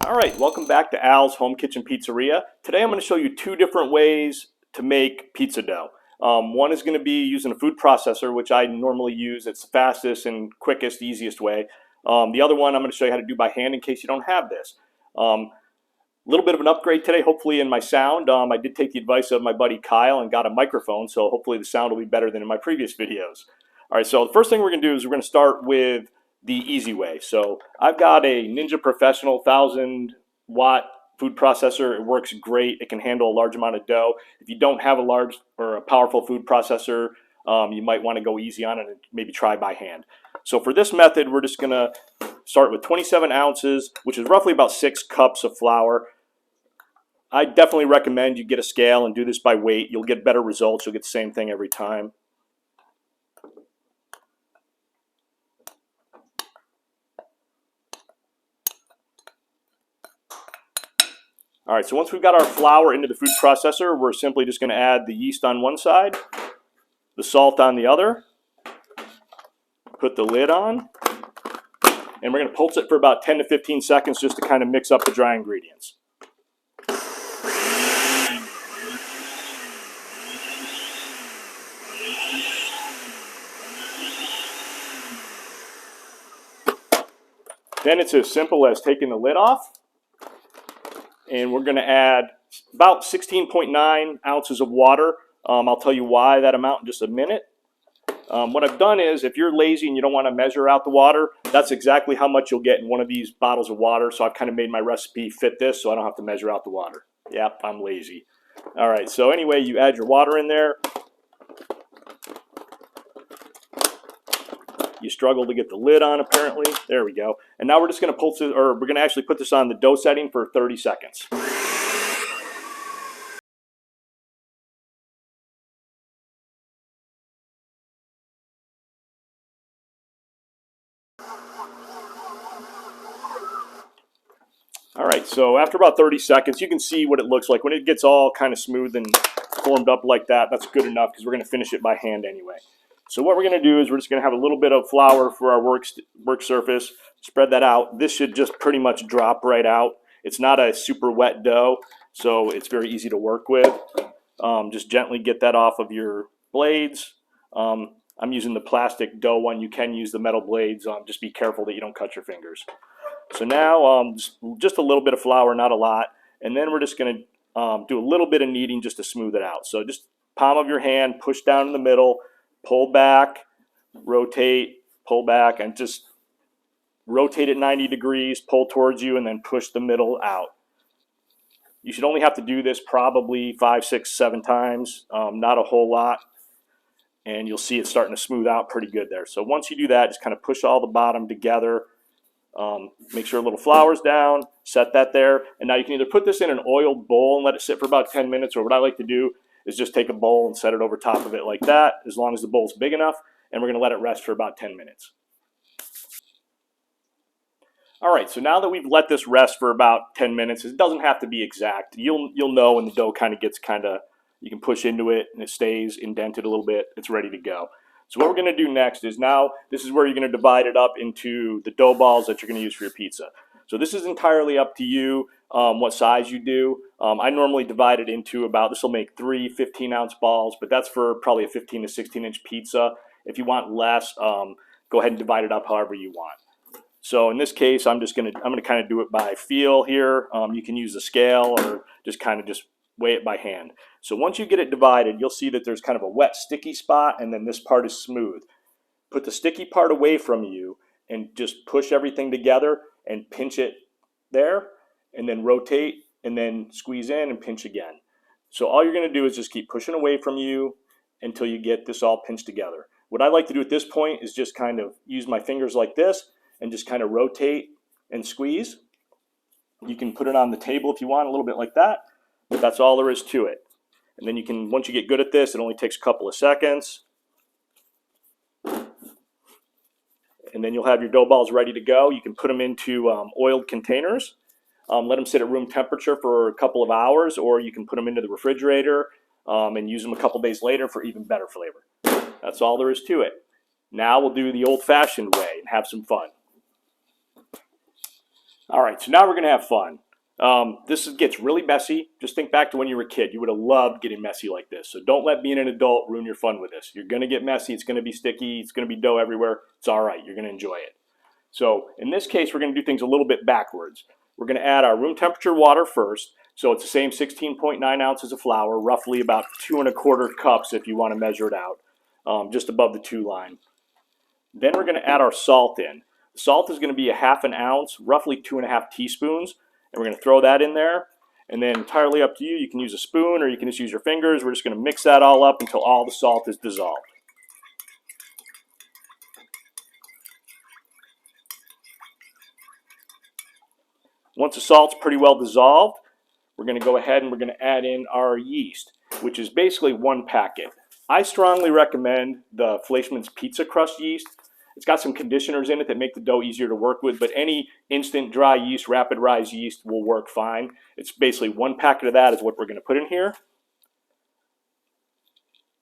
All right, welcome back to Al's Home Kitchen Pizzeria. Today I'm going to show you two different ways to make pizza dough. One is going to be using a food processor, which I normally use. It's the fastest and quickest, easiest way. The other one I'm going to show you how to do by hand in case you don't have this. A little bit of an upgrade today, hopefully in my sound. I did take the advice of my buddy Kyle and got a microphone, so hopefully the sound will be better than in my previous videos. All right, so the first thing we're going to do is we're going to start with the easy way. So I've got a Ninja Professional 1000-watt food processor. It works great. It can handle a large amount of dough. If you don't have a large or a powerful food processor, you might want to go easy on it and maybe try by hand. So for this method, we're just going to start with 27 ounces, which is roughly about 6 cups of flour. I definitely recommend you get a scale and do this by weight. You'll get better results. You'll get the same thing every time. All right, so once we've got our flour into the food processor, we're simply just going to add the yeast on one side, the salt on the other, put the lid on, and we're going to pulse it for about 10 to 15 seconds just to kind of mix up the dry ingredients. Then it's as simple as taking the lid off, and we're going to add about 16.9 ounces of water. I'll tell you why that amount in just a minute. What I've done is, if you're lazy and you don't want to measure out the water, that's exactly how much you'll get in one of these bottles of water. So I've kind of made my recipe fit this so I don't have to measure out the water. Yep, I'm lazy. All right, so anyway, you add your water in there. You struggle to get the lid on, apparently. There we go. And now we're just going to pulse it, or we're going to actually put this on the dough setting for 30 seconds. All right, so after about 30 seconds, you can see what it looks like. When it gets all kind of smooth and formed up like that, that's good enough because we're going to finish it by hand anyway. So what we're going to do is we're just going to have a little bit of flour for our work surface. Spread that out. This should just pretty much drop right out. It's not a super wet dough, so it's very easy to work with. Just gently get that off of your blades. I'm using the plastic dough one. You can use the metal blades. Just be careful that you don't cut your fingers. So now just a little bit of flour, not a lot. And then we're just going to do a little bit of kneading just to smooth it out. So just palm of your hand, push down in the middle, pull back, rotate, pull back, and just rotate it 90 degrees, pull towards you, and then push the middle out. You should only have to do this probably 5, 6, 7 times, not a whole lot. And you'll see it starting to smooth out pretty good there. So once you do that, just kind of push all the bottom together. Make sure a little flour's down, set that there. And now you can either put this in an oiled bowl and let it sit for about 10 minutes, or what I like to do is just take a bowl and set it over top of it like that, as long as the bowl's big enough, and we're going to let it rest for about 10 minutes. All right, so now that we've let this rest for about 10 minutes, it doesn't have to be exact. You'll know when the dough gets you can push into it and it stays indented a little bit, it's ready to go. So what we're going to do next is now this is where you're going to divide it up into the dough balls that you're going to use for your pizza. So this is entirely up to you what size you do. I normally divide it into about, this will make 3 15-ounce balls, but that's for probably a 15 to 16-inch pizza. If you want less, go ahead and divide it up however you want. So in this case, I'm going to kind of do it by feel here. You can use a scale or just weigh it by hand. So once you get it divided, you'll see that there's kind of a wet, sticky spot, and then this part is smooth. Put the sticky part away from you and just push everything together and pinch it there, and then rotate, and then squeeze in and pinch again. So all you're going to do is just keep pushing away from you until you get this all pinched together. What I like to do at this point is just kind of use my fingers like this and just kind of rotate and squeeze. You can put it on the table if you want, a little bit like that, but that's all there is to it. And then you can, once you get good at this, it only takes a couple of seconds. And then you'll have your dough balls ready to go. You can put them into oiled containers. Let them sit at room temperature for a couple of hours, or you can put them into the refrigerator and use them a couple days later for even better flavor. That's all there is to it. Now we'll do the old-fashioned way and have some fun. All right, so now we're gonna have fun. This gets really messy. Just think back to when you were a kid. You would have loved getting messy like this. So don't let being an adult ruin your fun with this. You're gonna get messy. It's gonna be sticky. It's gonna be dough everywhere. It's all right. You're gonna enjoy it. So in this case, we're gonna do things a little bit backwards. We're gonna add our room temperature water first. So it's the same 16.9 ounces of flour, roughly about 2¼ cups if you want to measure it out, just above the 2 line. Then we're gonna add our salt in. Salt is going to be a ½ ounce, roughly 2½ teaspoons, and we're going to throw that in there. And then entirely up to you. You can use a spoon or you can just use your fingers. We're just going to mix that all up until all the salt is dissolved. Once the salt's pretty well dissolved, we're going to go ahead and we're going to add in our yeast, which is basically 1 packet. I strongly recommend the Fleischmann's pizza crust yeast. It's got some conditioners in it that make the dough easier to work with, but any instant dry yeast, rapid rise yeast will work fine. It's basically 1 packet of that is what we're going to put in here.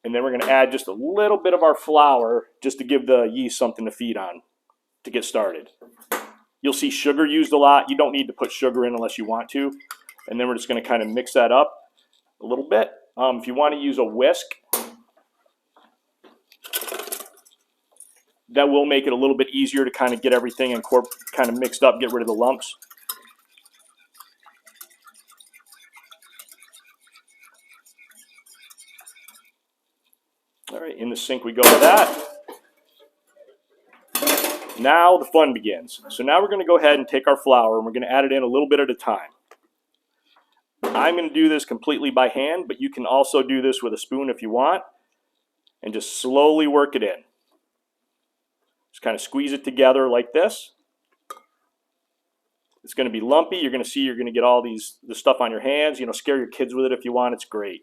And then we're going to add just a little bit of our flour just to give the yeast something to feed on to get started. You'll see sugar used a lot. You don't need to put sugar in unless you want to. And then we're just going to kind of mix that up a little bit. If you want to use a whisk, that will make it a little bit easier to kind of get everything and kind of mixed up, get rid of the lumps. All right, in the sink we go with that. Now the fun begins. So now we're going to go ahead and take our flour and we're going to add it in a little bit at a time. I'm going to do this completely by hand, but you can also do this with a spoon if you want, and just slowly work it in. Just kind of squeeze it together like this. It's going to be lumpy. You're going to see you're going to get all the stuff on your hands. You know, scare your kids with it if you want. It's great.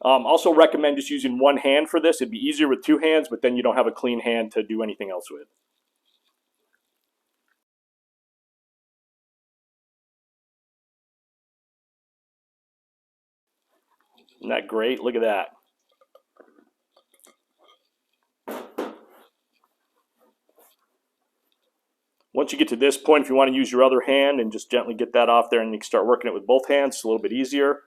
Also recommend just using 1 hand for this. It'd be easier with 2 hands, but then you don't have a clean hand to do anything else with. Isn't that great? Look at that. Once you get to this point, if you want to use your other hand and just gently get that off there and you can start working it with both hands, it's a little bit easier.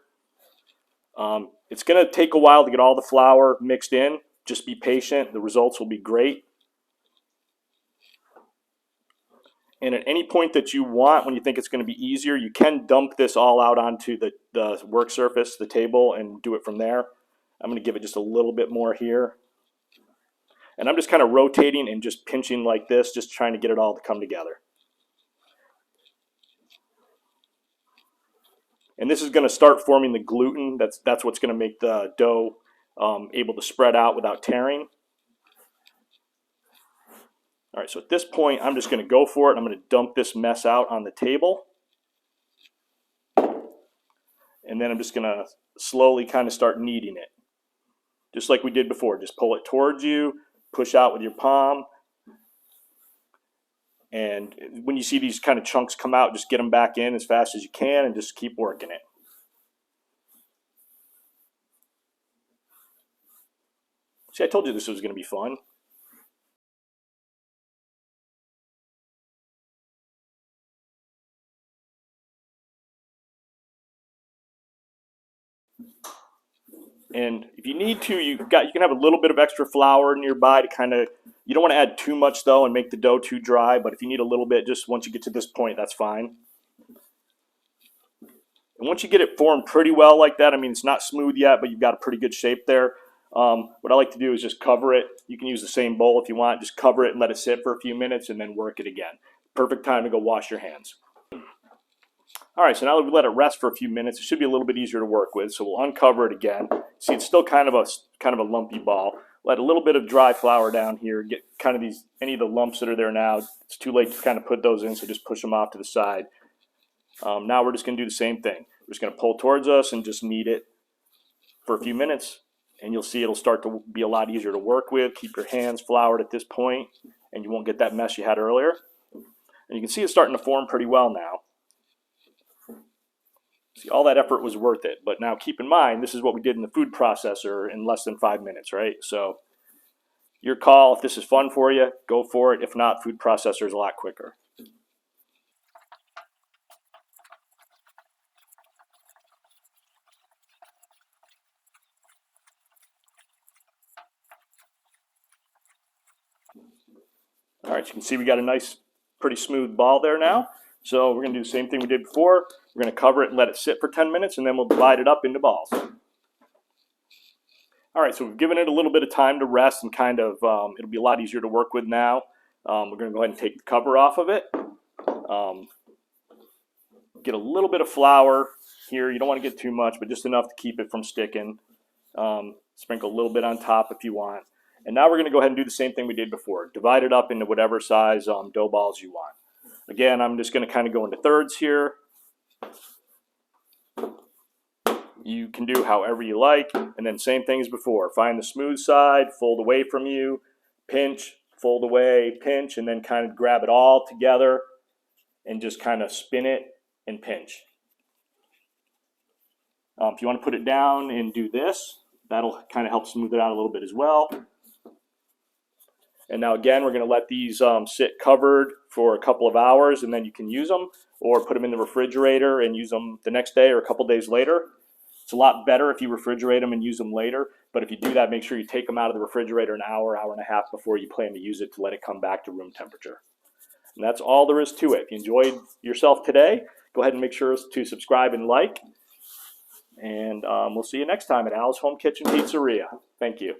It's going to take a while to get all the flour mixed in. Just be patient. The results will be great. And at any point that you want, when you think it's going to be easier, you can dump this all out onto the work surface, the table, and do it from there. I'm going to give it just a little bit more here. And I'm just kind of rotating and just pinching like this, just trying to get it all to come together. And this is going to start forming the gluten. That's what's going to make the dough able to spread out without tearing. All right, so at this point, I'm just going to go for it. I'm going to dump this mess out on the table. And then I'm just going to slowly kind of start kneading it. Just like we did before. Just pull it towards you, push out with your palm. And when you see these kind of chunks come out, just get them back in as fast as you can and just keep working it. See, I told you this was going to be fun. And if you need to, you can have a little bit of extra flour nearby to kind of, you don't want to add too much though and make the dough too dry, but if you need a little bit, just once you get to this point, that's fine. And once you get it formed pretty well like that, I mean, it's not smooth yet, but you've got a pretty good shape there. What I like to do is just cover it. You can use the same bowl if you want. Just cover it and let it sit for a few minutes and then work it again. Perfect time to go wash your hands. All right, so now that we let it rest for a few minutes, it should be a little bit easier to work with. So we'll uncover it again. See, it's still kind of a lumpy ball. Let a little bit of dry flour down here. Get kind of any of the lumps that are there now. It's too late to kind of put those in, so just push them off to the side. Now we're just going to do the same thing. We're just going to pull towards us and just knead it for a few minutes, and you'll see it'll start to be a lot easier to work with. Keep your hands floured at this point, and you won't get that mess you had earlier. And you can see it's starting to form pretty well now. See, all that effort was worth it. But now keep in mind, this is what we did in the food processor in less than 5 minutes, right? So your call. If this is fun for you, go for it. If not, food processor is a lot quicker. All right, you can see we got a nice, pretty smooth ball there now. So we're going to do the same thing we did before. We're going to cover it and let it sit for 10 minutes, and then we'll divide it up into balls. All right, so we've given it a little bit of time to rest and kind of, it'll be a lot easier to work with now. We're going to go ahead and take the cover off of it. Get a little bit of flour here. You don't want to get too much, but just enough to keep it from sticking. Sprinkle a little bit on top if you want. And now we're going to go ahead and do the same thing we did before. Divide it up into whatever size dough balls you want. Again, I'm just going to kind of go into thirds here. You can do however you like. And then same thing as before. Find the smooth side, fold away from you, pinch, fold away, pinch, and then kind of grab it all together and just kind of spin it and pinch. If you want to put it down and do this, that'll kind of help smooth it out a little bit as well. And now again, we're going to let these sit covered for a couple of hours, and then you can use them or put them in the refrigerator and use them the next day or a couple days later. It's a lot better if you refrigerate them and use them later, but if you do that, make sure you take them out of the refrigerator an hour, hour and a half before you plan to use it to let it come back to room temperature. And that's all there is to it. If you enjoyed yourself today, go ahead and make sure to subscribe and like. And we'll see you next time at Al's Home Kitchen Pizzeria. Thank you.